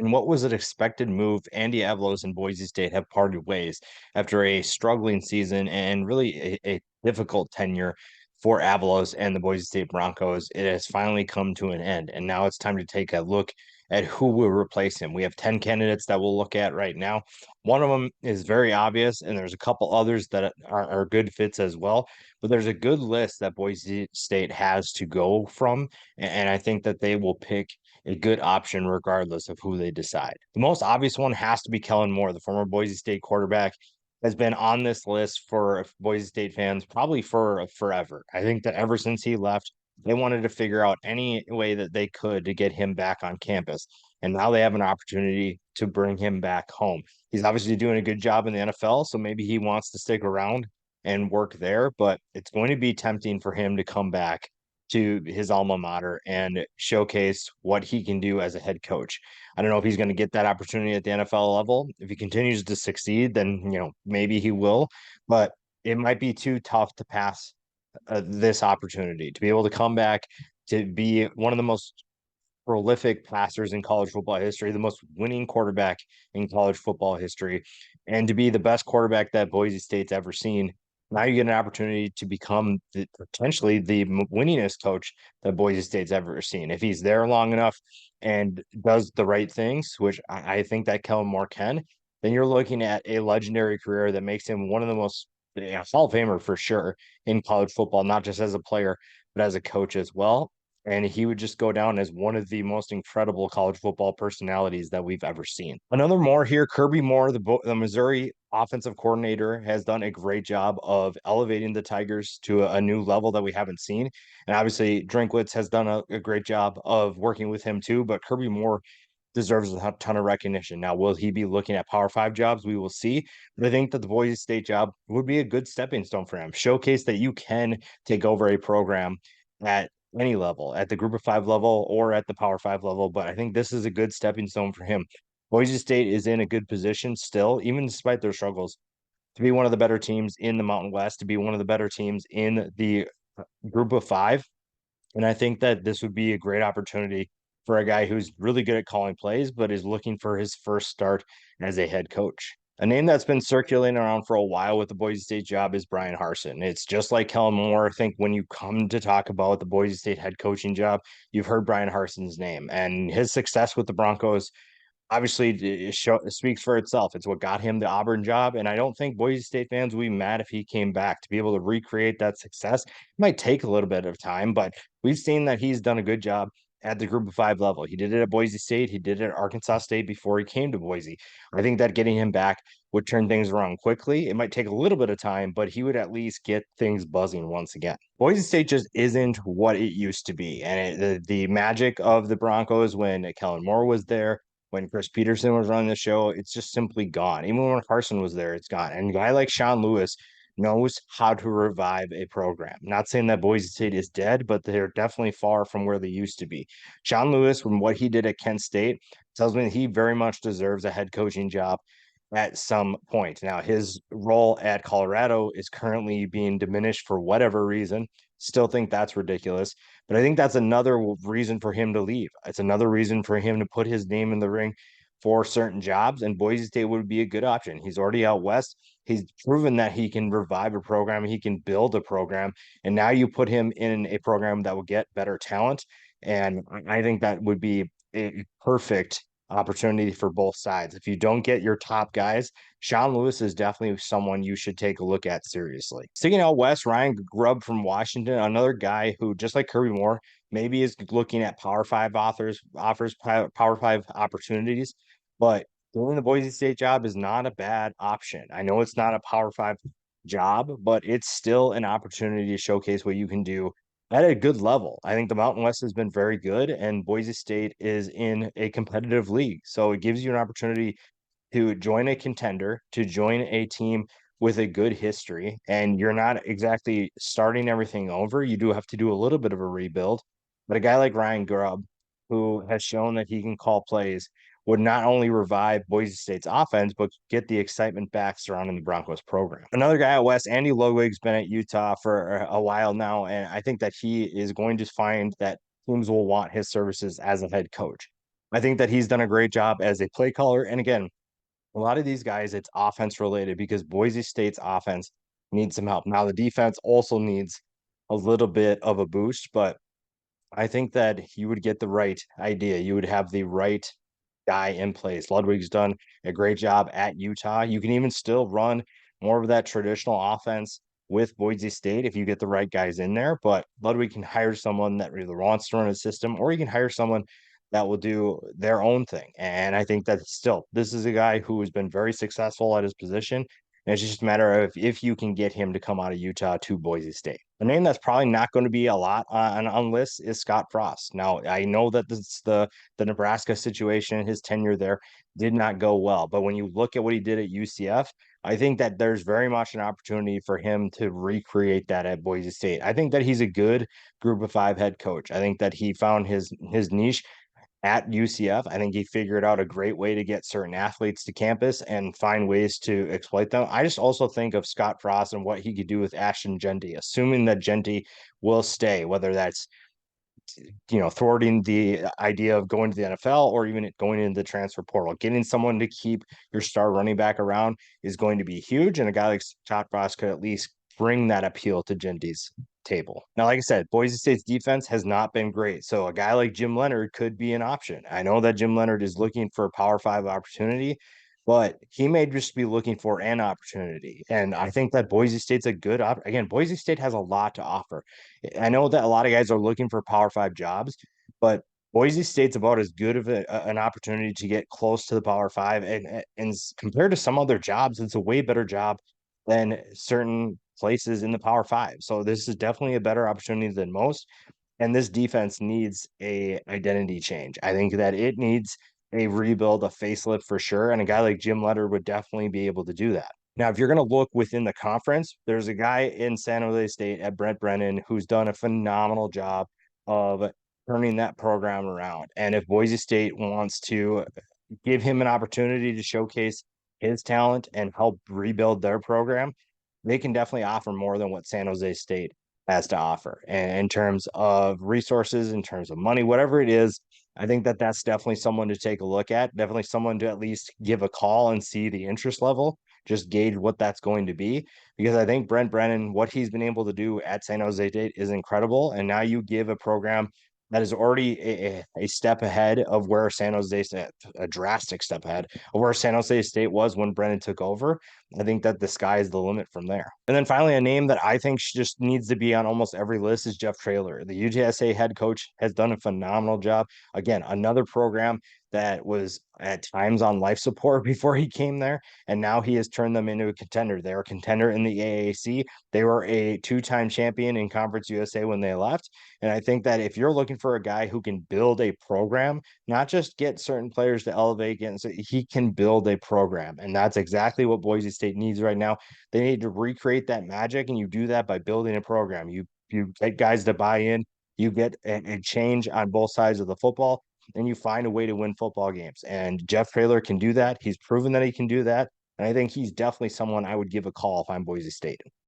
In what was an expected move, Andy Avalos and Boise State have parted ways after a struggling season and really a difficult tenure for Avalos and the Boise State Broncos. It has finally come to an end, and now it's time to take a look at who will replace him. We have 10 candidates that we'll look at right now. One of them is very obvious, and there's a couple others that are good fits as well. But there's a good list that Boise State has to go from, and I think that they will pick a good option regardless of who they decide. The most obvious one has to be Kellen Moore, the former Boise State quarterback, has been on this list for Boise State fans probably for forever. I think that ever since he left, they wanted to figure out any way that they could to get him back on campus. And now they have an opportunity to bring him back home. He's obviously doing a good job in the NFL, so maybe he wants to stick around and work there, but it's going to be tempting for him to come back to his alma mater and showcase what he can do as a head coach. I don't know if he's going to get that opportunity at the NFL level. If he continues to succeed, then maybe he will, but it might be too tough to pass this opportunity to be able to come back to be one of the most prolific passers in college football history, the most winning quarterback in college football history, and to be the best quarterback that Boise State's ever seen. Now you get an opportunity to become potentially the winningest coach that Boise State's ever seen. If he's there long enough and does the right things, which I think that Kellen Moore can, then you're looking at a legendary career that makes him one of the most Hall of Famer for sure in college football, not just as a player, but as a coach as well. And he would just go down as one of the most incredible college football personalities that we've ever seen. Another Moore here, Kirby Moore, the Missouri offensive coordinator, has done a great job of elevating the Tigers to a new level that we haven't seen. And obviously, Drinkwitz has done a great job of working with him too. But Kirby Moore deserves a ton of recognition. Now, will he be looking at Power Five jobs? We will see. But I think that the Boise State job would be a good stepping stone for him. Showcase that you can take over a program at any level, at the Group of Five level or at the Power Five level. But I think this is a good stepping stone for him. Boise State is in a good position still, even despite their struggles, to be one of the better teams in the Mountain West, to be one of the better teams in the Group of Five. And I think that this would be a great opportunity for a guy who's really good at calling plays, but is looking for his first start as a head coach. A name that's been circulating around for a while with the Boise State job is Brian Harsin. It's just like Kellen Moore. I think when you come to talk about the Boise State head coaching job, you've heard Brian Harsin's name and his success with the Broncos obviously it speaks for itself. It's what got him the Auburn job. And I don't think Boise State fans would be mad if he came back to be able to recreate that success. It might take a little bit of time, but we've seen that he's done a good job at the Group of Five level. He did it at Boise State. He did it at Arkansas State before he came to Boise. I think that getting him back would turn things around quickly. It might take a little bit of time, but he would at least get things buzzing once again. Boise State just isn't what it used to be. And the magic of the Broncos when Kellen Moore was there, when Chris Peterson was running the show, it's just simply gone. Even when Carson was there, it's gone. And a guy like Sean Lewis knows how to revive a program. Not saying that Boise State is dead, but they're definitely far from where they used to be. Sean Lewis, from what he did at Kent State, tells me that he very much deserves a head coaching job at some point. Now, his role at Colorado is currently being diminished for whatever reason. Still think that's ridiculous. But I think that's another reason for him to leave. It's another reason for him to put his name in the ring for certain jobs, and Boise State would be a good option. He's already out west. He's proven that he can revive a program, he can build a program, and now you put him in a program that will get better talent. And I think that would be a perfect opportunity for both sides. If you don't get your top guys, Sean Lewis is definitely someone you should take a look at seriously. Sticking out west, Ryan Grubb from Washington, another guy who, just like Kirby Moore, maybe is looking at Power Five offers Power Five opportunities, but doing the Boise State job is not a bad option. I know it's not a Power Five job, but it's still an opportunity to showcase what you can do at a good level. I think the Mountain West has been very good, and Boise State is in a competitive league. So it gives you an opportunity to join a contender, to join a team with a good history, and you're not exactly starting everything over. You do have to do a little bit of a rebuild. But a guy like Ryan Grubb, who has shown that he can call plays, would not only revive Boise State's offense, but get the excitement back surrounding the Broncos program. Another guy out west, Andy Ludwig's been at Utah for a while now, and I think that he is going to find that teams will want his services as a head coach. I think that he's done a great job as a play caller. And again, a lot of these guys, it's offense related because Boise State's offense needs some help. Now, the defense also needs a little bit of a boost, but I think that you would get the right idea. You would have the right guy in place. Ludwig's done a great job at Utah. You can even still run more of that traditional offense with Boise State if you get the right guys in there. But Ludwig can hire someone that really wants to run a system, or you can hire someone that will do their own thing. And I think that still, this is a guy who has been very successful at his position. And it's just a matter of if you can get him to come out of Utah to Boise State. A name that's probably not going to be a lot on lists is Scott Frost. Now, I know that this the Nebraska situation, his tenure there did not go well. But when you look at what he did at UCF, I think that there's very much an opportunity for him to recreate that at Boise State. I think that he's a good group of five head coach. I think that he found his niche at UCF. I think he figured out a great way to get certain athletes to campus and find ways to exploit them. I just also think of Scott Frost and what he could do with Ashton Jeanty, assuming that Jeanty will stay, whether that's thwarting the idea of going to the NFL or even going into the transfer portal. Getting someone to keep your star running back around is going to be huge. And a guy like Scott Frost could at least bring that appeal to Gendy's table. Now, like I said, Boise State's defense has not been great. So a guy like Jim Leonard could be an option. I know that Jim Leonard is looking for a Power Five opportunity, but he may just be looking for an opportunity. And I think that Boise State's a good again, Boise State has a lot to offer. I know that a lot of guys are looking for Power Five jobs, but Boise State's about as good of an opportunity to get close to the Power Five, and compared to some other jobs, it's a way better job than certain places in the Power Five. So this is definitely a better opportunity than most. And this defense needs a identity change. I think that it needs a rebuild, a facelift for sure. And a guy like Jim Leonard would definitely be able to do that. Now, if you're going to look within the conference, there's a guy in San Jose State at Brent Brennan who's done a phenomenal job of turning that program around. And if Boise State wants to give him an opportunity to showcase his talent and help rebuild their program, they can definitely offer more than what San Jose State has to offer. And in terms of resources, in terms of money, whatever it is, I think that that's definitely someone to take a look at, definitely someone to at least give a call and see the interest level, just gauge what that's going to be. Because I think Brent Brennan, what he's been able to do at San Jose State is incredible. And now you give a program that is already a step ahead of where San Jose State, a drastic step ahead of where San Jose State was when Brennan took over. I think that the sky is the limit from there. And then finally, a name that I think just needs to be on almost every list is Jeff Traylor. The UTSA head coach has done a phenomenal job. Again, another program that was at times on life support before he came there, and now he has turned them into a contender. They're a contender in the AAC. They were a two-time champion in Conference USA when they left. And I think that if you're looking for a guy who can build a program, not just get certain players to elevate, so he can build a program. And that's exactly what Boise State needs right now. They need to recreate that magic, and you do that by building a program. You get guys to buy in, you get a change on both sides of the football, and you find a way to win football games. And Jeff Traylor can do that. He's proven that he can do that. And I think he's definitely someone I would give a call if I'm Boise State.